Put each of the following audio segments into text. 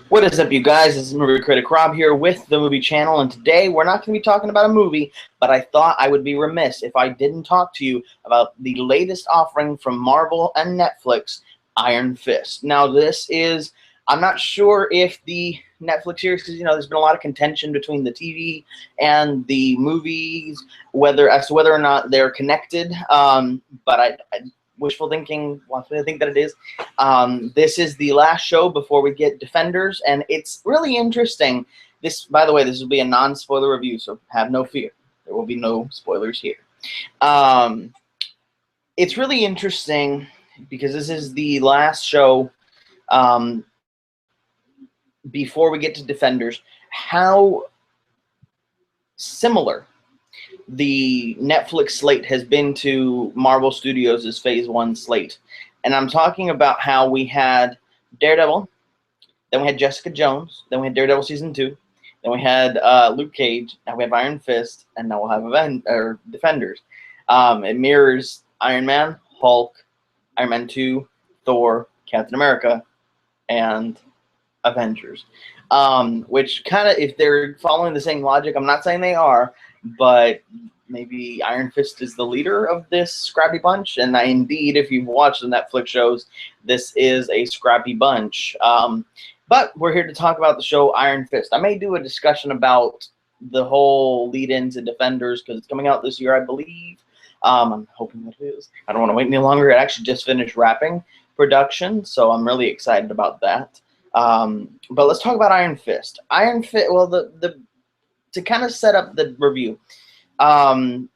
What is up, you guys? This is Movie Critic Rob here with the Movie Channel, and today we're not going to be talking about a movie, but I thought I would be remiss if I didn't talk to you about the latest offering from Marvel and Netflix, Iron Fist. Now, I'm not sure if the Netflix series, because, there's been a lot of contention between the TV and the movies, as to whether or not they're connected, but I wishful thinking wants me to think that it is. This is the last show before we get Defenders, and it's really interesting. By the way, this will be a non-spoiler review, so have no fear. There will be no spoilers here. It's really interesting because this is the last show before we get to Defenders. How similar the Netflix slate has been to Marvel Studios' Phase 1 slate. And I'm talking about how we had Daredevil, then we had Jessica Jones, then we had Daredevil Season 2, then we had Luke Cage, now we have Iron Fist, and now we'll have Defenders. It mirrors Iron Man, Hulk, Iron Man 2, Thor, Captain America, and Avengers. Which kind of, if they're following the same logic, I'm not saying they are, but maybe Iron Fist is the leader of this scrappy bunch. And indeed, if you've watched the Netflix shows, this is a scrappy bunch. But we're here to talk about the show Iron Fist. I may do a discussion about the whole lead-in to Defenders because it's coming out this year, I believe. I'm hoping that it is. I don't want to wait any longer. It actually just finished wrapping production, so I'm really excited about that. But let's talk about Iron Fist. Iron Fist. Well, to kind of set up the review, because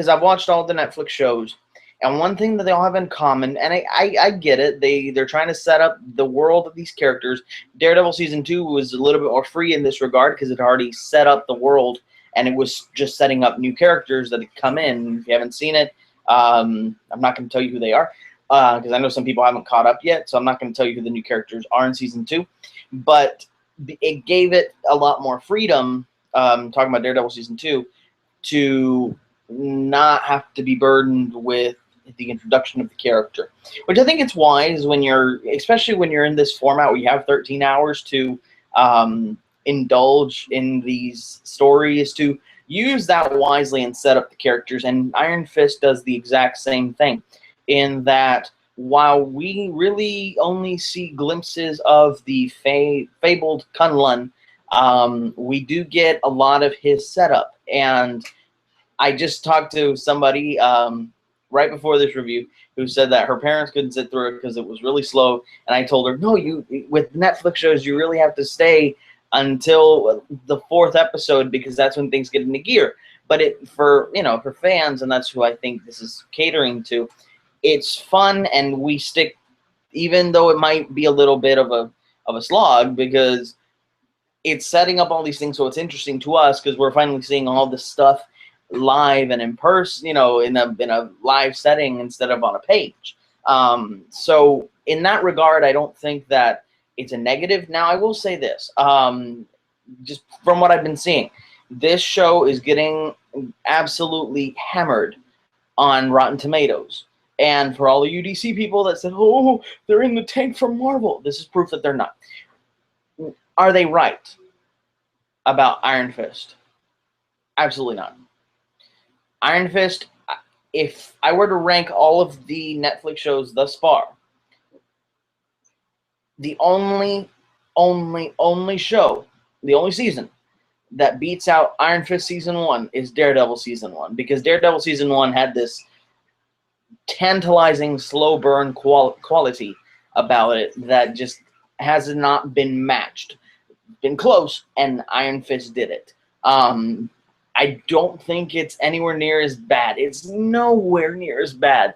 I've watched all the Netflix shows, and one thing that they all have in common, and I get it, they're trying to set up the world of these characters. Daredevil Season 2 was a little bit more free in this regard because it already set up the world, and it was just setting up new characters that had come in. If you haven't seen it, I'm not going to tell you who they are, because I know some people haven't caught up yet, so I'm not going to tell you who the new characters are in Season 2. But it gave it a lot more freedom, talking about Daredevil Season 2, to not have to be burdened with the introduction of the character. Which I think it's wise especially when you're in this format where you have 13 hours to indulge in these stories, to use that wisely and set up the characters. And Iron Fist does the exact same thing, in that while we really only see glimpses of the fabled Kunlun, we do get a lot of his setup. And I just talked to somebody right before this review who said that her parents couldn't sit through it because it was really slow. And I told her, no, with Netflix shows, you really have to stay until the 4th episode because that's when things get into gear. But for fans, and that's who I think this is catering to, it's fun, and we stick, even though it might be a little bit of a slog, because it's setting up all these things, so it's interesting to us because we're finally seeing all this stuff live and in person, in a live setting instead of on a page. So in that regard, I don't think that it's a negative. Now, I will say this, just from what I've been seeing, this show is getting absolutely hammered on Rotten Tomatoes. And for all the UDC people that said, oh, they're in the tank from Marvel, this is proof that they're not. Are they right about Iron Fist? Absolutely not. Iron Fist, if I were to rank all of the Netflix shows thus far, the only show, the only season that beats out Iron Fist Season 1 is Daredevil Season 1, because Daredevil Season 1 had this tantalizing slow burn quality about it that just has not been matched. Been close, and Iron Fist did it. I don't think it's anywhere near as bad. It's nowhere near as bad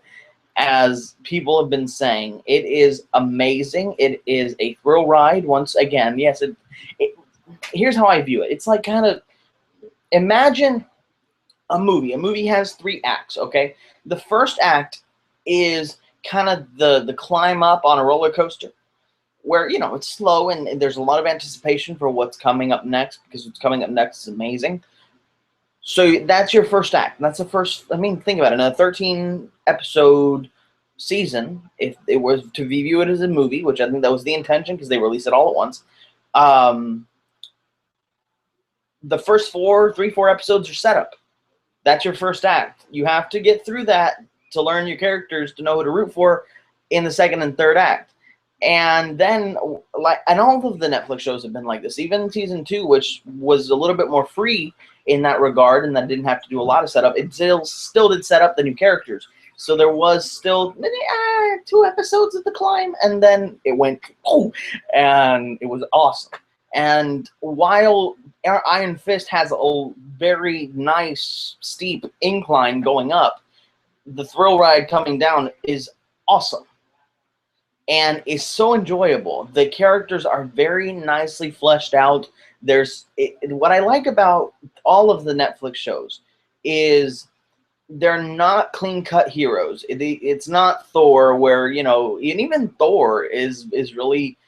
as people have been saying. It is amazing. It is a thrill ride. Once again, yes. Here's how I view it. It's like, kind of, imagine a movie. A movie has 3 acts, okay? The first act is kind of the climb up on a roller coaster, where, it's slow and there's a lot of anticipation for what's coming up next, because what's coming up next is amazing. So that's your first act. That's the first, think about it. In a 13-episode season, if it was to view it as a movie, which I think that was the intention because they released it all at once, um, the first four episodes are setup. That's your first act. You have to get through that to learn your characters, to know who to root for in the second and third act. And then, and all of the Netflix shows have been like this. Even season 2, which was a little bit more free in that regard, and that didn't have to do a lot of setup, it still did set up the new characters. So there was still maybe 2 episodes of the climb, and then it went, oh, and it was awesome. And while Iron Fist has a very nice, steep incline going up, the thrill ride coming down is awesome. And is so enjoyable. The characters are very nicely fleshed out. What I like about all of the Netflix shows is they're not clean-cut heroes. It's not Thor, where, you know, and even Thor is really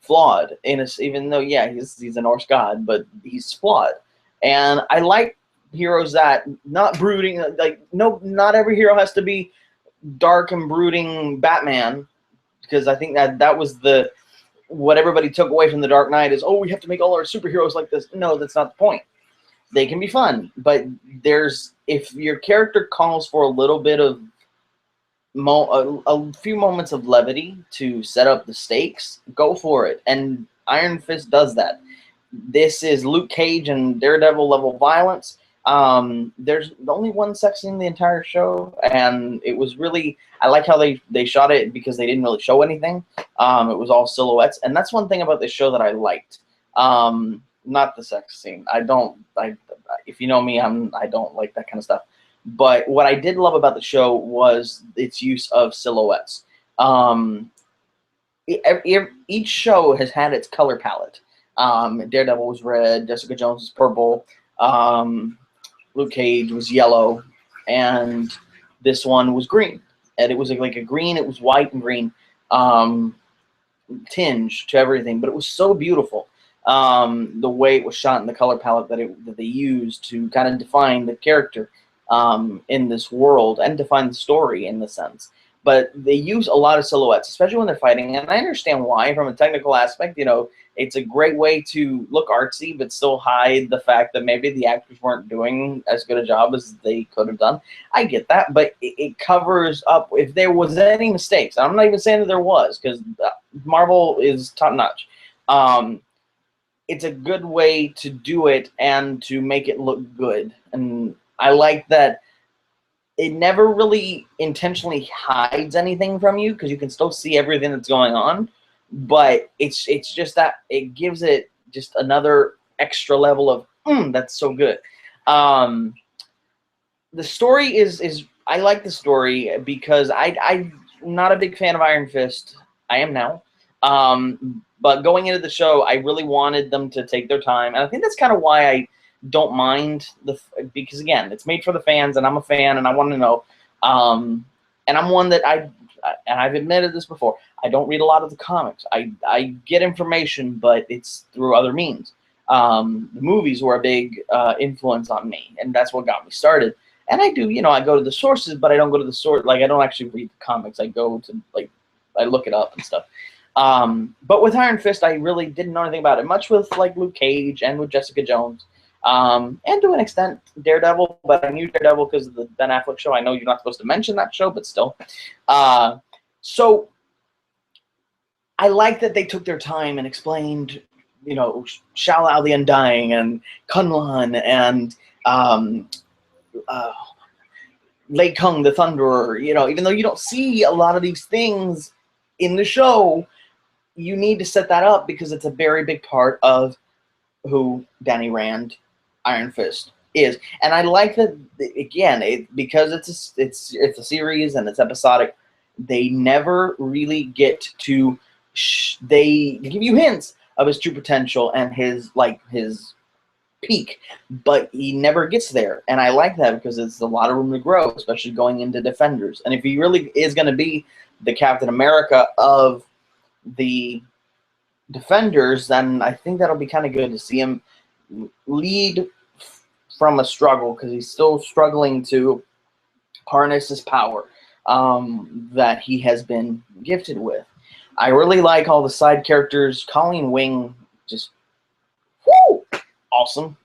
flawed even though, yeah, he's a Norse god, but he's flawed. And I like heroes that not brooding, like, no, not every hero has to be dark and brooding Batman, because I think that was what everybody took away from The Dark Knight is, oh, we have to make all our superheroes like this. No, that's not the point. They can be fun, but if your character calls for a little bit of a few moments of levity to set up the stakes, go for it. And Iron Fist does that. This is Luke Cage and Daredevil level violence. There's only one sex scene in the entire show, and it was really, I like how they shot it because they didn't really show anything. It was all silhouettes, and that's one thing about this show that I liked. Not the sex scene. If you know me, I don't like that kind of stuff. But what I did love about the show was its use of silhouettes. Each show has had its color palette. Daredevil was red, Jessica Jones was purple, Luke Cage was yellow, and this one was green. And it was like a green, it was white and green tinge to everything, but it was so beautiful. The way it was shot and the color palette that they used to kind of define the character in this world and define the story in the sense. But they use a lot of silhouettes, especially when they're fighting, and I understand why from a technical aspect. You know, it's a great way to look artsy but still hide the fact that maybe the actors weren't doing as good a job as they could have done. I get that, but it covers up if there was any mistakes. I'm not even saying that there was, because Marvel is top-notch. It's a good way to do it and to make it look good. And I like that it never really intentionally hides anything from you, because you can still see everything that's going on. But it's just that it gives it just another extra level of that's so good. The story is I like the story because I'm not a big fan of Iron Fist. I am now. But going into the show, I really wanted them to take their time, and I think that's kind of why I don't mind because again, it's made for the fans, and I'm a fan, and I want to know. And I'm one that and I've admitted this before, I don't read a lot of the comics. I get information, but it's through other means. The movies were a big influence on me, and that's what got me started. And I do, I go to the sources, but I don't go to the source. Like, I don't actually read the comics. I go to, I look it up and stuff. But with Iron Fist, I really didn't know anything about it. Much with, Luke Cage and with Jessica Jones. And to an extent, Daredevil, but I knew Daredevil because of the Ben Affleck show. I know you're not supposed to mention that show, but still. So I like that they took their time and explained, Shao-Lao the Undying and Kunlun and Lei Kung the Thunderer. Even though you don't see a lot of these things in the show, you need to set that up because it's a very big part of who Danny Rand, Iron Fist, is. And I like that, again, because it's a series and it's episodic, they never really get to they give you hints of his true potential and his peak, but he never gets there. And I like that because it's a lot of room to grow, especially going into Defenders. And if he really is going to be the Captain America of the Defenders, then I think that'll be kind of good to see him lead from a struggle, because he's still struggling to harness his power. that he has been gifted with. I really like all the side characters. Colleen Wing, just whoo, awesome,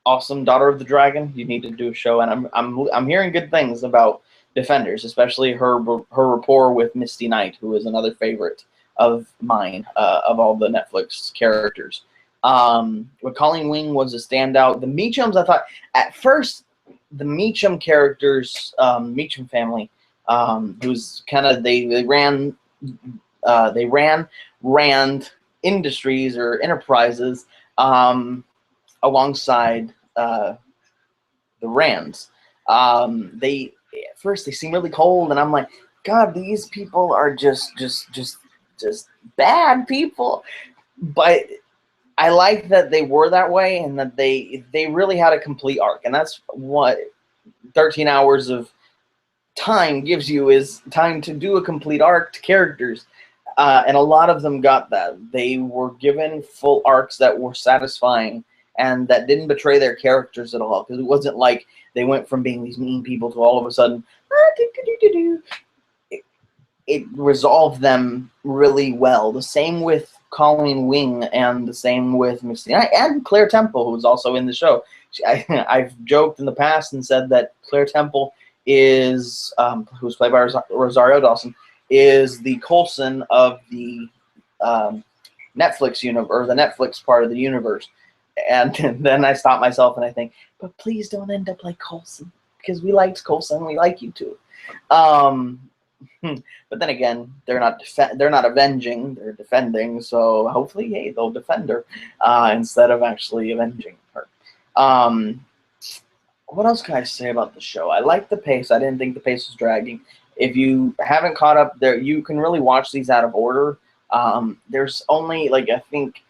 awesome. Daughter of the Dragon. You need to do a show, and I'm hearing good things about Defenders, especially her rapport with Misty Knight, who is another favorite of mine of all the Netflix characters. But Colleen Wing was a standout. The Meachums, I thought at first the Meachum characters, Meachum family, who's kind of they ran Rand Industries or Enterprises alongside the Rands. They at first they seem really cold, and I'm like, God, these people are just bad people. But I like that they were that way, and that they really had a complete arc, and that's what 13 hours of time gives you, is time to do a complete arc to characters. And a lot of them got that. They were given full arcs that were satisfying and that didn't betray their characters at all. Because it wasn't like they went from being these mean people to all of a sudden, it resolved them really well. The same with Colleen Wing, and the same with Misty Knight, and Claire Temple, who was also in the show. I've joked in the past and said that Claire Temple is, who's played by Rosario Dawson, is the Coulson of the Netflix universe, or the Netflix part of the universe. And then I stop myself and I think, but please don't end up like Coulson, because we liked Coulson, we like you too. But then again, they're not avenging, they're defending. So hopefully, hey, they'll defend her instead of actually avenging her. What else can I say about the show? I like the pace. I didn't think the pace was dragging. If you haven't caught up there, you can really watch these out of order. There's only, like, I think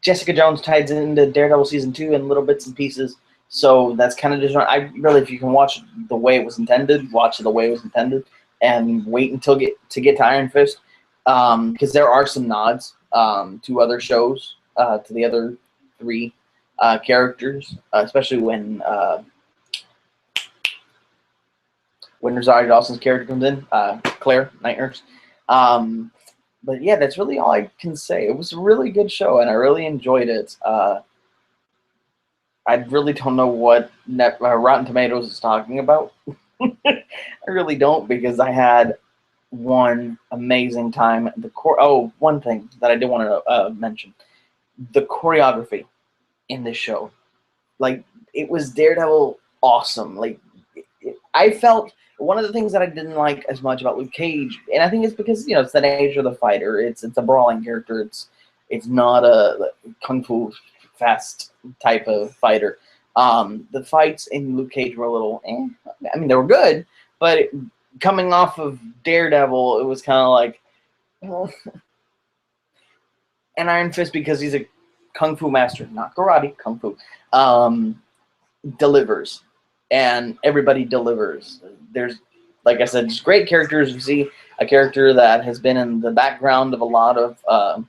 Jessica Jones ties into Daredevil season 2 in little bits and pieces. So that's kind of just, I really, if you can watch the way it was intended, watch it the way it was intended, and wait until to get to Iron Fist, because there are some nods to other shows, to the other 3 characters, especially when Rosario Dawson's character comes in, Claire, Night Nurse. But yeah, that's really all I can say. It was a really good show, and I really enjoyed it. I really don't know what Rotten Tomatoes is talking about. I really don't, because I had one amazing time. One thing that I did want to mention. The choreography in this show. Like, it was Daredevil awesome. Like, I felt one of the things that I didn't like as much about Luke Cage, and I think it's because, you know, it's the nature of the fighter. It's a brawling character. It's not a kung fu fast type of fighter. The fights in Luke Cage were a little, I mean, they were good, but coming off of Daredevil, it was kind of like, and Iron Fist, because he's a kung fu master, not karate, kung fu, delivers, and everybody delivers. There's, like I said, just great characters. You see a character that has been in the background of a lot of the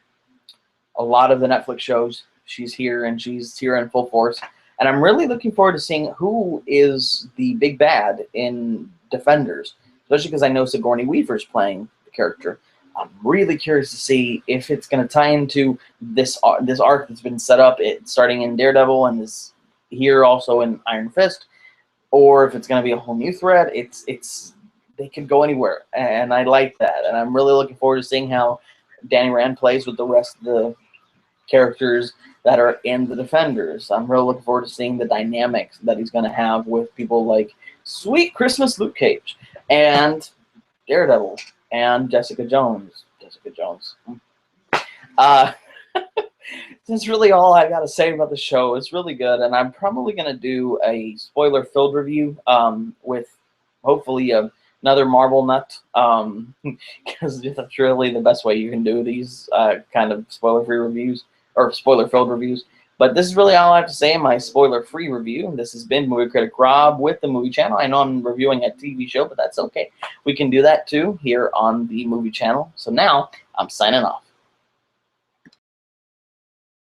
Netflix shows. She's here, and she's here in full force. And I'm really looking forward to seeing who is the big bad in Defenders, especially because I know Sigourney Weaver's playing the character. I'm really curious to see if it's going to tie into this arc that's been set up, starting in Daredevil and is here also in Iron Fist, or if it's going to be a whole new thread. They could go anywhere, and I like that. And I'm really looking forward to seeing how Danny Rand plays with the rest of the characters that are in the Defenders. I'm really looking forward to seeing the dynamics that he's going to have with people like Sweet Christmas Luke Cage and Daredevil and Jessica Jones. That's really all I got to say about the show. It's really good, and I'm probably going to do a spoiler-filled review with hopefully another Marvel nut, because that's really the best way you can do these kind of spoiler-free reviews, or spoiler-filled reviews. But this is really all I have to say in my spoiler-free review. This has been Movie Critic Rob with the Movie Channel. I know I'm reviewing a TV show, but that's okay. We can do that too here on the Movie Channel. So now I'm signing off.